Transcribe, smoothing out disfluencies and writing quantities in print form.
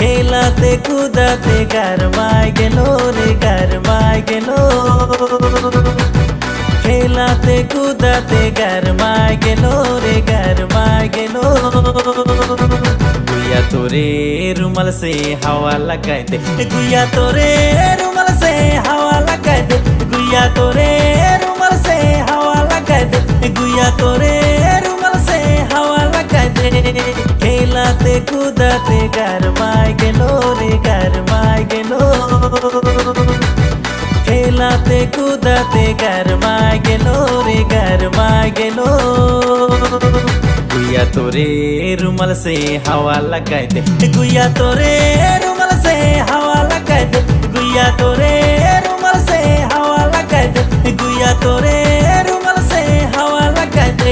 খেলাতে কুদাতে গরমায় গেল রে গরমায় গেল খেলাতে কুদাতে গরমায় গেল রে গরমায় গেল गुया तोरे रुमाल से हवा लगा दे गुया तोरे रुमाल से हवा लगा दे गुया तोरे रुमाल से हवा लगा दे गुया तोरे रुमाल से हवा लगा दे खेलाते कूदाते गरमाय गेलो रे गरमाय गेलो खेलाते कूदाते गरमाय गेलो रे गरमाय गेलो गुया तोरे रुमाल से हवा लगा दे गुया तोरे रुमाल से हवा लगा दे गुया तोरे रुमाल से हवा लगा दे गुया तोरे रुमाल से हवा लगा दे